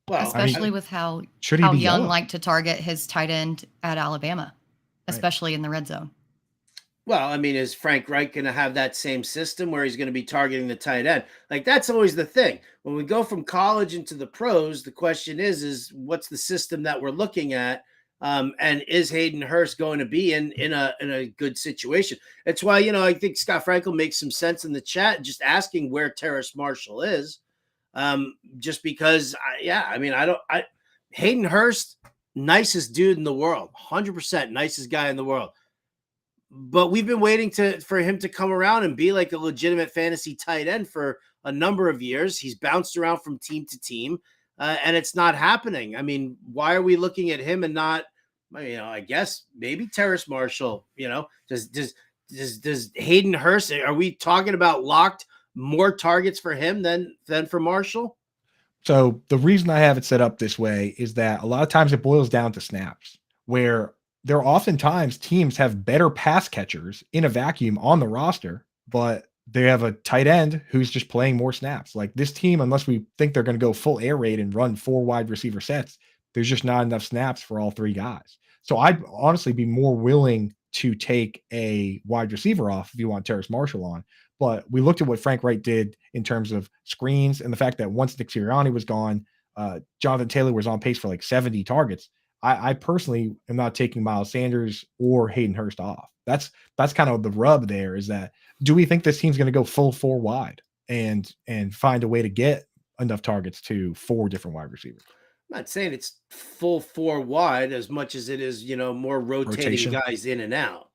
Well, especially with how Young yellow? liked to target his tight end at Alabama, especially in the red zone. Well, I mean, is Frank Reich going to have that same system where he's going to be targeting the tight end? Like, that's always the thing. When we go from college into the pros, the question is what's the system that we're looking at? And is Hayden Hurst going to be in a good situation? That's why, I think Scott Frankel makes some sense in the chat, just asking where Terrace Marshall is. Just because, Hayden Hurst, nicest dude in the world, 100% nicest guy in the world. But we've been waiting for him to come around and be like a legitimate fantasy tight end for a number of years. He's bounced around from team to team, and it's not happening. I mean, why are we looking at him and not, I guess maybe Terrace Marshall? Does Hayden Hurst? Are we talking about locked more targets for him than for Marshall? So the reason I have it set up this way is that a lot of times it boils down to snaps, where there are oftentimes teams have better pass catchers in a vacuum on the roster, but they have a tight end who's just playing more snaps. Like this team, unless we think they're going to go full air raid and run 4 wide receiver sets, there's just not enough snaps for all 3 guys. So I'd honestly be more willing to take a wide receiver off if you want Terrace Marshall on. But we looked at what Frank Wright did in terms of screens and the fact that once Nick Sirianni was gone, Jonathan Taylor was on pace for like 70 targets. I personally am not taking Miles Sanders or Hayden Hurst off. That's kind of the rub there, is that do we think this team's going to go full 4 wide and find a way to get enough targets to 4 different wide receivers? I'm not saying it's full four wide as much as it is, more rotating Rotation. guys in and out.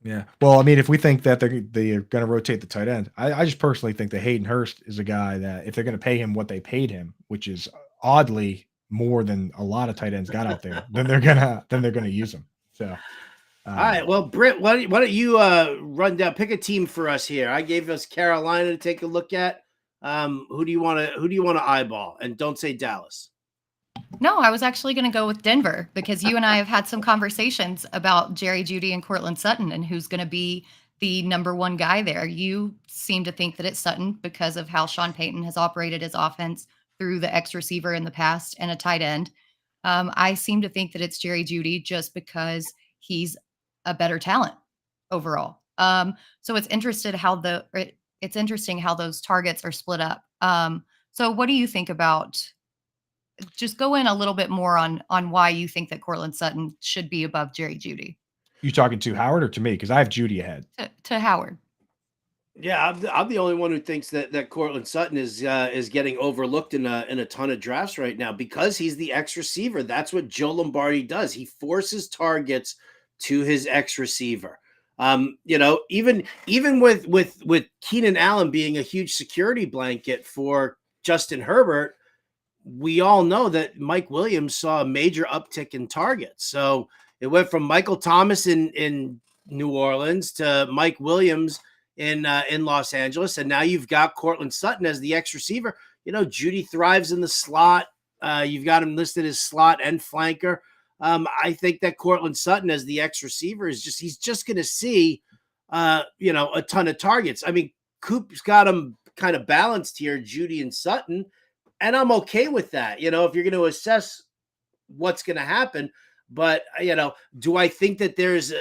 Yeah. Well, I mean, if we think that they're going to rotate the tight end, I just personally think that Hayden Hurst is a guy that if they're going to pay him what they paid him, which is oddly more than a lot of tight ends got out there, then they're gonna use him. So, All right. Well, Britt, why don't you run down, pick a team for us here? I gave us Carolina to take a look at. Who do you want to eyeball? And don't say Dallas. No, I was actually going to go with Denver because you and I have had some conversations about Jerry Jeudy and Cortland Sutton and who's going to be the number one guy there. You seem to think that it's Sutton because of how Sean Payton has operated his offense through the X receiver in the past and a tight end. I seem to think that it's Jerry Jeudy just because he's a better talent overall. So it's interesting how those targets are split up. So what do you think about? Just go in a little bit more on why you think that Cortland Sutton should be above Jerry Jeudy. you talking to Howard or to me? Because I have Judy ahead. To Howard. Yeah, I'm the only one who thinks that Cortland Sutton is getting overlooked in a ton of drafts right now because he's the X receiver. That's what Joe Lombardi does. He forces targets to his X receiver. Even with Keenan Allen being a huge security blanket for Justin Herbert, we all know that Mike Williams saw a major uptick in targets. So it went from Michael Thomas in New Orleans to Mike Williams in Los Angeles, and now you've got Cortland Sutton as the X receiver. Jeudy thrives in the slot. You've got him listed as slot and flanker. I think that Cortland Sutton as the X receiver he's just going to see a ton of targets. I mean, Coop's got him kind of balanced here, Jeudy and Sutton. And I'm okay with that, if you're going to assess what's going to happen. But, do I think that there's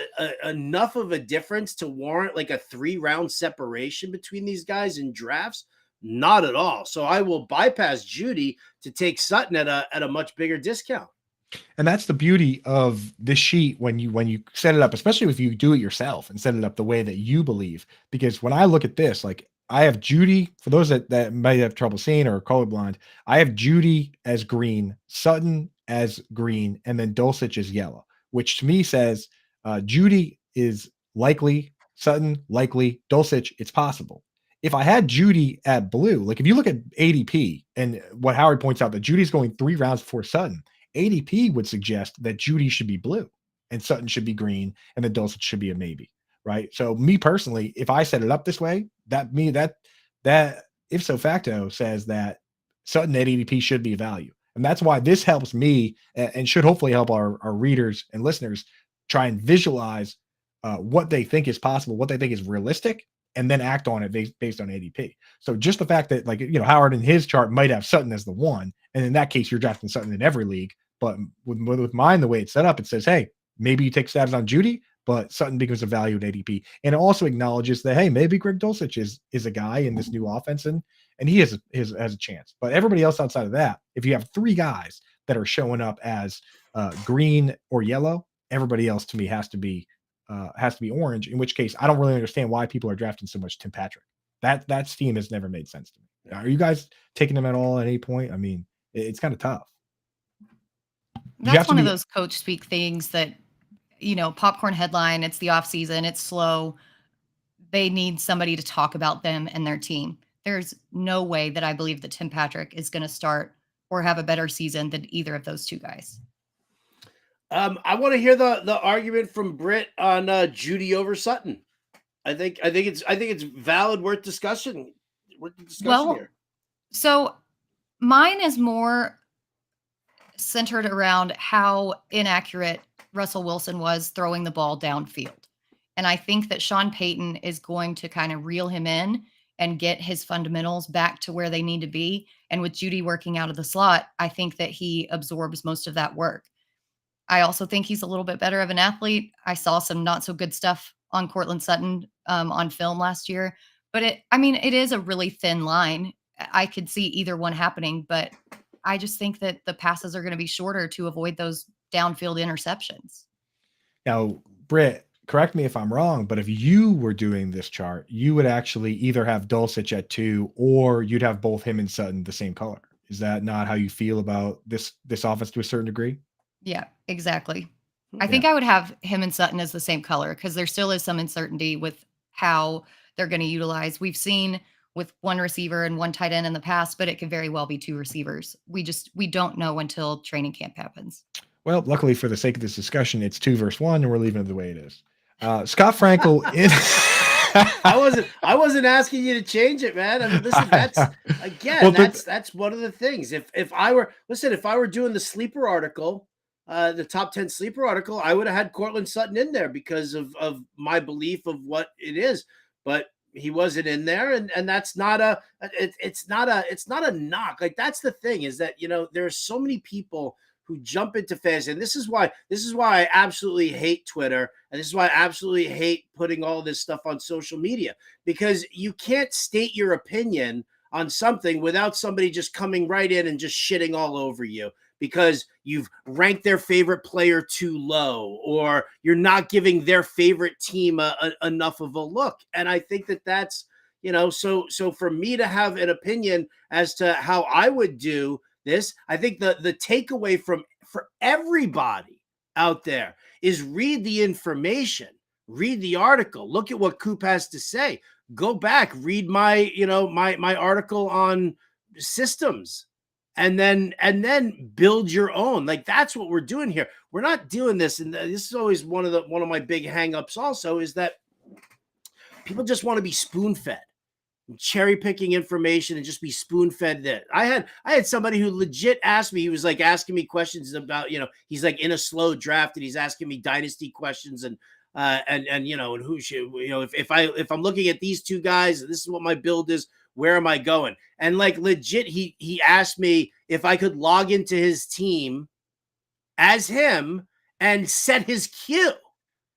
enough of a difference to warrant like a 3-round separation between these guys in drafts? Not at all. So I will bypass Jeudy to take Sutton at a much bigger discount. And that's the beauty of this sheet when you set it up, especially if you do it yourself and set it up the way that you believe. Because when I look at this, like I have Jeudy, for those that might have trouble seeing or are colorblind, I have Jeudy as green, Sutton as green, and then Dulcich as yellow, which to me says Jeudy is likely, Sutton likely, Dulcich, it's possible. If I had Jeudy at blue, like if you look at ADP and what Howard points out that Judy's going 3 rounds before Sutton, ADP would suggest that Jeudy should be blue and Sutton should be green and the Dulcich should be a maybe. Right. So me personally, if I set it up this way, that ipso facto says that Sutton at ADP should be a value. And that's why this helps me and should hopefully help our readers and listeners try and visualize what they think is possible, what they think is realistic, and then act on it based on ADP. So just the fact that Howard in his chart might have Sutton as the 1, and in that case, you're drafting Sutton in every league. But with mine, the way it's set up, it says, hey, maybe you take stabs on Jeudy, but Sutton becomes a value at ADP. And it also acknowledges that, hey, maybe Greg Dulcich is a guy in this new offense, and he has a chance. But everybody else outside of that, if you have 3 guys that are showing up as green or yellow, everybody else to me has to be orange, in which case I don't really understand why people are drafting so much Tim Patrick. That scheme has never made sense to me. Are you guys taking him at all at any point? I mean, it's kind of tough. That's one of those coach speak things that, popcorn headline, it's the off season, it's slow. They need somebody to talk about them and their team. There's no way that I believe that Tim Patrick is going to start or have a better season than either of those 2 guys. I want to hear the argument from Britt on Jeudy over Sutton. I think it's valid, worth discussion. Here. So mine is more centered around how inaccurate Russell Wilson was throwing the ball downfield. And I think that Sean Payton is going to kind of reel him in and get his fundamentals back to where they need to be. And with Jeudy working out of the slot, I think that he absorbs most of that work. I also think he's a little bit better of an athlete. I saw some not so good stuff on Cortland Sutton on film last year, but it is a really thin line. I could see either one happening, but I just think that the passes are going to be shorter to avoid those downfield interceptions. Now, Britt, correct me if I'm wrong, but if you were doing this chart, you would actually either have Dulcich at 2 or you'd have both him and Sutton the same color. Is that not how you feel about this offense to a certain degree? Yeah, exactly. I Yeah. think I would have him and Sutton as the same color because there still is some uncertainty with how they're going to utilize. We've seen with one receiver and one tight end in the past, but it could very well be two receivers. We don't know until training camp happens. Well, luckily for the sake of this discussion, it's 2 versus 1, and we're leaving it the way it is. Scott Frankel in I wasn't asking you to change it, man. I mean, listen, that's again, that's one of the things. If I were doing the sleeper article, the top 10 sleeper article, I would have had Cortland Sutton in there because of my belief of what it is. But he wasn't in there, and that's not it's not a knock. Like, that's the thing, is that, you know, there are so many people who jump into fantasy, and this is why I absolutely hate Twitter, and this is why I absolutely hate putting all this stuff on social media, because you can't state your opinion on something without somebody just coming right in and just shitting all over you because you've ranked their favorite player too low, or you're not giving their favorite team enough of a look. And I think that's, you know, so for me to have an opinion as to how I would do this, I think the takeaway for everybody out there is read the information, read the article, look at what Coop has to say, go back, read my article on systems, and then build your own. Like, that's what we're doing here. We're not doing this, and this is always one of my big hangups also, is that people just want to be spoon-fed, cherry picking information, and just be spoon fed that. I had somebody who legit asked me, he was like asking me questions about, you know, he's like in a slow draft and he's asking me dynasty questions and you know, and who should, you know, if I'm looking at these two guys, this is what my build is, where am I going? And like, legit, he asked me if I could log into his team as him and set his queue.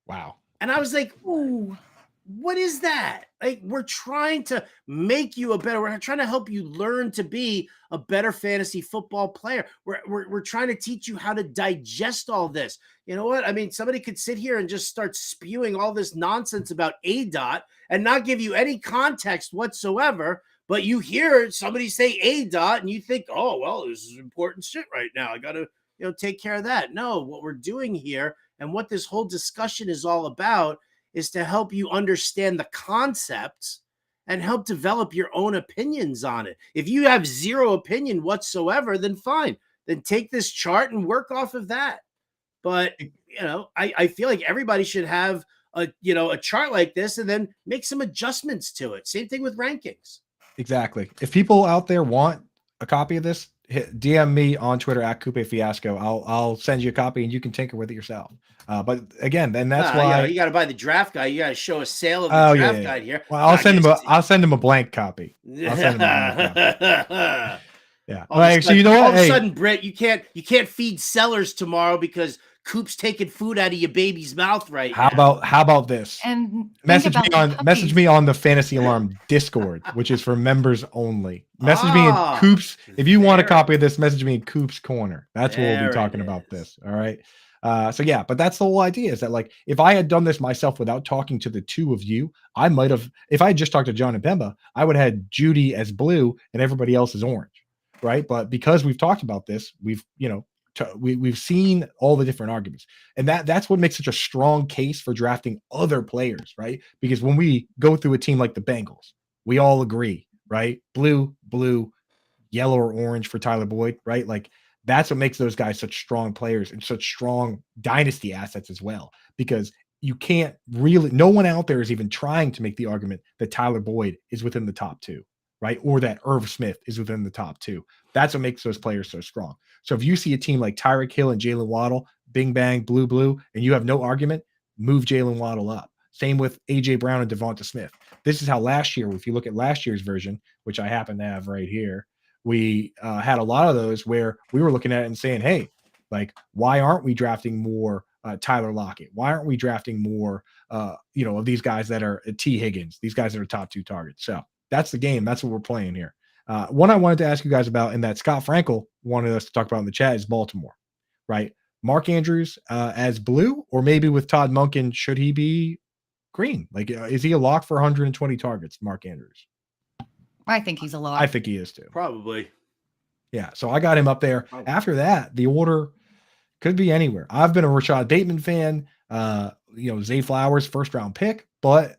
Wow. And I was like, ooh, what is that? Like, we're trying to make you we're trying to help you learn to be a better fantasy football player. We're trying to teach you how to digest all this. You know what? I mean, somebody could sit here and just start spewing all this nonsense about ADOT and not give you any context whatsoever. But you hear somebody say ADOT and you think, oh, well, this is important shit right now. I got to, you know, take care of that. No, what we're doing here and what this whole discussion is all about is to help you understand the concepts and help develop your own opinions on it. If you have zero opinion whatsoever, then fine. Then take this chart and work off of that. But, you know, I feel like everybody should have a chart like this and then make some adjustments to it. Same thing with rankings. Exactly. If people out there want a copy of this, DM me on Twitter at Coupe Fiasco. I'll send you a copy and you can tinker with it yourself. But again, then that's why you got to buy the draft guide. You got to show a sale of the draft guide here. Well, I'll send him a blank copy. I'll send him a blank copy. Yeah. Actually, you know what? All of a sudden, Britt, you can't feed sellers tomorrow because Coop's taking food out of your baby's mouth right now. How about this? And message me on the Fantasy Alarm Discord, which is for members only. Message me in Coop's. If you want a copy of this, message me in Coop's Corner. That's where we'll be talking about this. All right. So yeah, but that's the whole idea, is that, like, if I had done this myself without talking to the two of you, I might have, if I had just talked to John and Bemba, I would have had Judy as blue and everybody else as orange. Right. But because we've talked about this, we've seen all the different arguments, and that's what makes such a strong case for drafting other players, right? Because when we go through a team like the Bengals, we all agree, right? Blue, yellow or orange for Tyler Boyd, right? Like, that's what makes those guys such strong players and such strong dynasty assets as well, because you can't really, no one out there is even trying to make the argument that Tyler Boyd is within the top two, right? Or that Irv Smith is within the top two. That's what makes those players so strong. So if you see a team like Tyreek Hill and Jalen Waddle, bing, bang, blue, and you have no argument, move Jalen Waddle up. Same with A.J. Brown and Devonta Smith. This is how last year, if you look at last year's version, which I happen to have right here, we had a lot of those where we were looking at it and saying, hey, like, why aren't we drafting more Tyler Lockett? Why aren't we drafting more, of these guys that are T. Higgins, these guys that are top two targets? So that's the game. That's what we're playing here. One I wanted to ask you guys about, and that Scott Frankel wanted us to talk about in the chat, is Baltimore, right? Mark Andrews as blue, or maybe with Todd Monken, should he be green? Like, is he a lock for 120 targets, Mark Andrews? I think he's a lock. I think he is too. Probably. Yeah, so I got him up there. After that, the order could be anywhere. I've been a Rashad Bateman fan. Zay Flowers, first round pick, but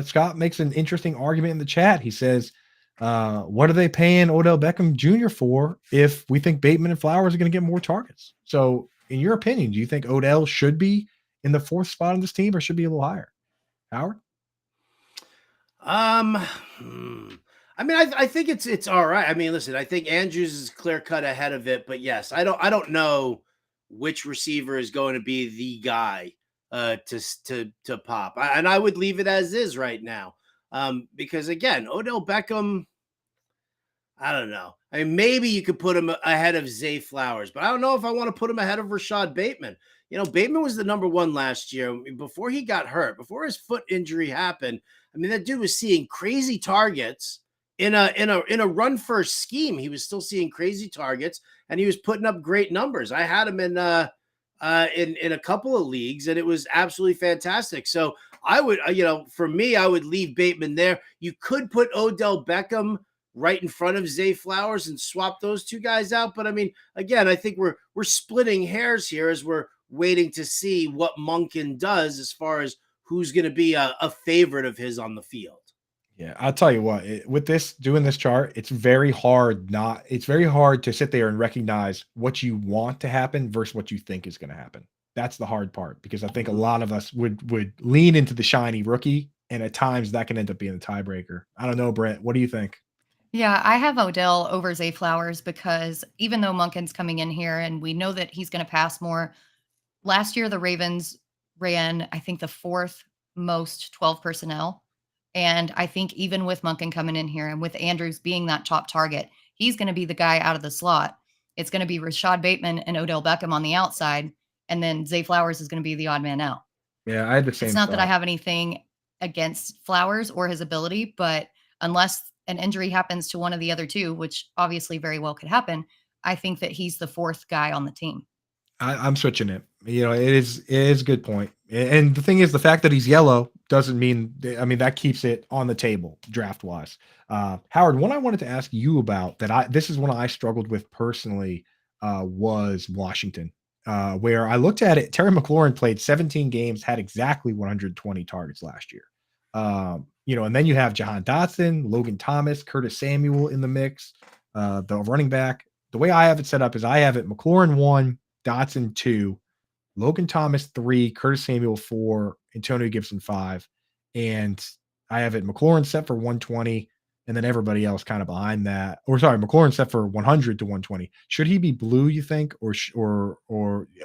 Scott makes an interesting argument in the chat. He says, what are they paying Odell Beckham Jr. for if we think Bateman and Flowers are going to get more targets? So, in your opinion, do you think Odell should be in the 4th spot on this team or should be a little higher? Howard? I think it's all right. I mean, listen, I think Andrews is clear cut ahead of it, but yes, I don't know which receiver is going to be the guy to pop. And I would leave it as is right now. Because again, Odell Beckham, I don't know. I mean, maybe you could put him ahead of Zay Flowers, but I don't know if I want to put him ahead of Rashad Bateman. Bateman was the number 1 last year before he got hurt, before his foot injury happened. I mean, that dude was seeing crazy targets in a run first scheme. He was still seeing crazy targets and he was putting up great numbers. I had him in a couple of leagues and it was absolutely fantastic. So I would, for me, I would leave Bateman there. You could put Odell Beckham right in front of Zay Flowers and swap those two guys out. But I mean, again, I think we're splitting hairs here as we're waiting to see what Monken does as far as who's going to be a favorite of his on the field. Yeah, I'll tell you what, with doing this chart, it's very hard to sit there and recognize what you want to happen versus what you think is going to happen. That's the hard part, because I think a lot of us would lean into the shiny rookie, and at times that can end up being a tiebreaker. I don't know, Brett, what do you think? Yeah, I have Odell over Zay Flowers because even though Monken's coming in here and we know that he's going to pass more, last year the Ravens ran, I think, the 4th most 12 personnel. And I think even with Monken coming in here and with Andrews being that top target, he's going to be the guy out of the slot. It's going to be Rashad Bateman and Odell Beckham on the outside, and then Zay Flowers is going to be the odd man out. Yeah, I had the same. It's not that I have anything against Flowers or his ability, but unless an injury happens to one of the other two, which obviously very well could happen, I think that he's the 4th guy on the team. I'm switching it. It is a good point. And the thing is, the fact that he's yellow doesn't mean, that keeps it on the table draft wise. Howard, one I wanted to ask you about this is one I struggled with personally, was Washington, where I looked at it. Terry McLaurin played 17 games, had exactly 120 targets last year. And then you have Jahan Dotson, Logan Thomas, Curtis Samuel in the mix, the running back. The way I have it set up is I have it McLaurin 1, Dotson 2, Logan Thomas 3, Curtis Samuel 4, Antonio Gibson 5, and I have it McLaurin set for 120, and then everybody else kind of behind that. Or sorry, McLaurin set for 100 to 120. Should he be blue, you think, or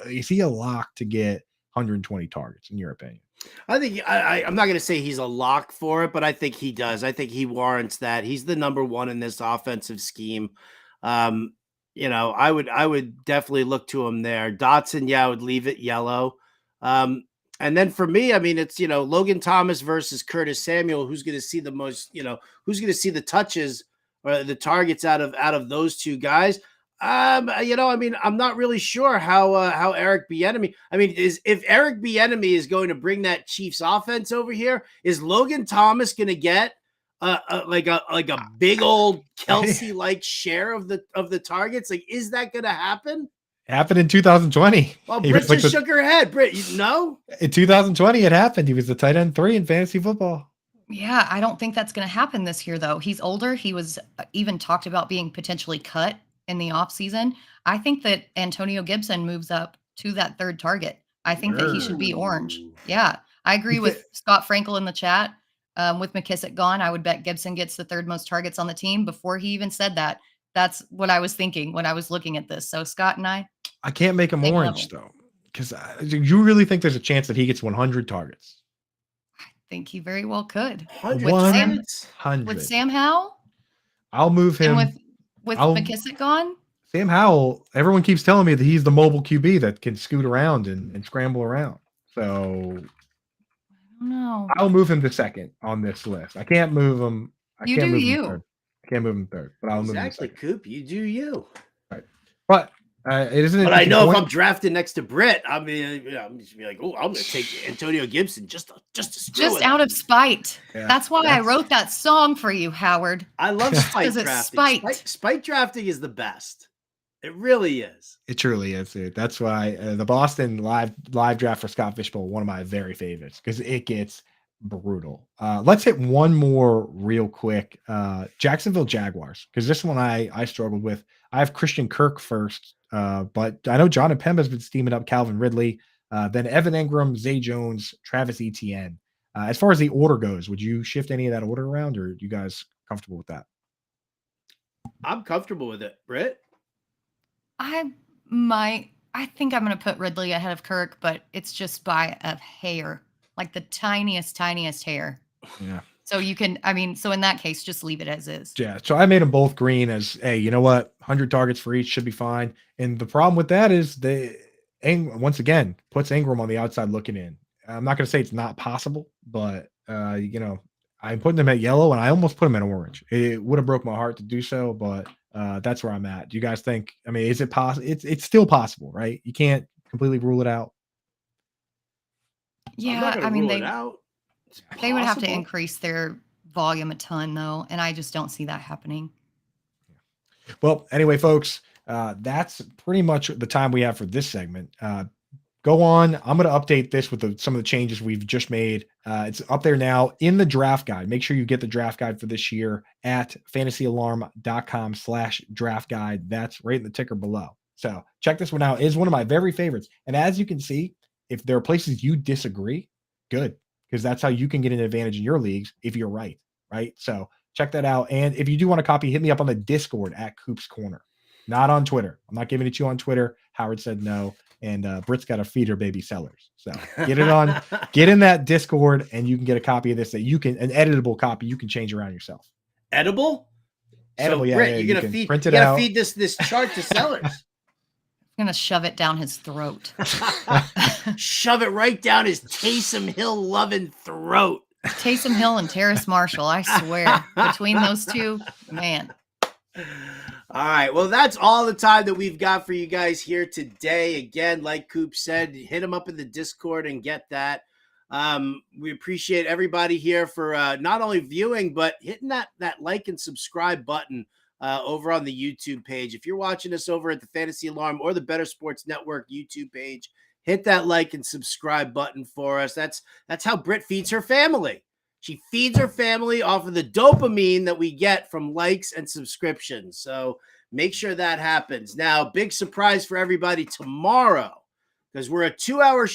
is he a lock to get 120 targets in your opinion? I think I'm not going to say he's a lock for it, but I think he does. I think he warrants that. He's the number 1 in this offensive scheme. I would definitely look to him there. Dotson, I would leave it yellow. And then for me, I mean, it's, Logan Thomas versus Curtis Samuel. Who's going to see the most, who's going to see the touches or the targets out of those two guys? I'm not really sure how Eric Bieniemy. I mean, if Eric Bieniemy is going to bring that Chiefs offense over here, is Logan Thomas going to get like a big old Kelsey-like share of the targets? Like, is that going to happen? Happened in 2020. Well, Britt just shook her head. Britt, you know? In 2020, it happened. He was the tight end 3 in fantasy football. Yeah, I don't think that's going to happen this year, though. He's older. He was even talked about being potentially cut in the offseason. I think that Antonio Gibson moves up to that 3rd target. I think that he should be orange. Yeah, I agree with Scott Frankel in the chat. With McKissick gone, I would bet Gibson gets the 3rd most targets on the team. Before he even said that, that's what I was thinking when I was looking at this. So Scott and I can't make him orange though, because you really think there's a chance that he gets 100 targets? I think he very well could. 100 with Sam Howell. I'll move him. And with McKissick gone. Sam Howell, everyone keeps telling me that he's the mobile QB that can scoot around and scramble around. So no, I'll move him to 2nd on this list. I can't move him. I can't move him 3rd, but I'll move him exactly, Coop. You do you. Right, but it isn't. But I know if I'm drafted next to Britt, I'm just be like, oh, I'm going to take Antonio Gibson just out of spite. Yeah, that's why I wrote that song for you, Howard. I love spite drafting. Spite drafting is the best. It really is. It truly is, dude. That's why the Boston live draft for Scott Fishbowl, one of my very favorites, because it gets brutal. Let's hit one more real quick. Jacksonville Jaguars, because this one I struggled with. I have Christian Kirk first, but I know John and Pemba's been steaming up Calvin Ridley, then Evan Ingram, Zay Jones, Travis Etienne. As far as the order goes, would you shift any of that order around, or are you guys comfortable with that? I'm comfortable with it, Britt. I think I'm going to put Ridley ahead of Kirk, but it's just by a hair, like the tiniest hair. Yeah. So you can, I mean, so in that case, just leave it as is. Yeah. So I made them both green as, hey, you know what? 100 targets for each should be fine. And the problem with that is once again, puts Ingram on the outside looking in. I'm not going to say it's not possible, but, I'm putting them at yellow and I almost put them at orange. It would have broke my heart to do so, but that's where I'm at. Do you guys think, I mean, is it possible? It's still possible, right? You can't completely rule it out. I'm not Yeah, gonna I mean, rule it out. It's they would have to possible. increase their volume a ton though, and I just don't see that happening. Well, anyway, folks, that's pretty much the time we have for this segment. Go on. I'm going to update this with some of the changes we've just made. It's up there now in the draft guide. Make sure you get the draft guide for this year at fantasyalarm.com/draft guide. That's right in the ticker below. So check this one out. It is one of my very favorites. And as you can see, if there are places you disagree, good, because that's how you can get an advantage in your leagues if you're right. So check that out. And if you do want a copy, hit me up on the Discord at Coop's Corner, not on Twitter. I'm not giving it to you on Twitter. Howard said no. And Britt's got to feed her baby sellers. So get in that Discord and you can get a copy of this an editable copy you can change around yourself. Edible? Edible, so, yeah. Britt, You you're can gonna print it out. Feed this chart to sellers. I'm gonna shove it down his throat. Shove it right down his Taysom Hill loving throat. Taysom Hill and Terrace Marshall, I swear. Between those two, man. All right. Well, that's all the time that we've got for you guys here today. Again, like Coop said, hit him up in the Discord and get that. We appreciate everybody here for not only viewing, but hitting that like and subscribe button over on the YouTube page. If you're watching us over at the Fantasy Alarm or the Better Sports Network YouTube page, hit that like and subscribe button for us. That's how Britt feeds her family. She feeds her family off of the dopamine that we get from likes and subscriptions. So make sure that happens. Now, big surprise for everybody tomorrow, because we're a 2-hour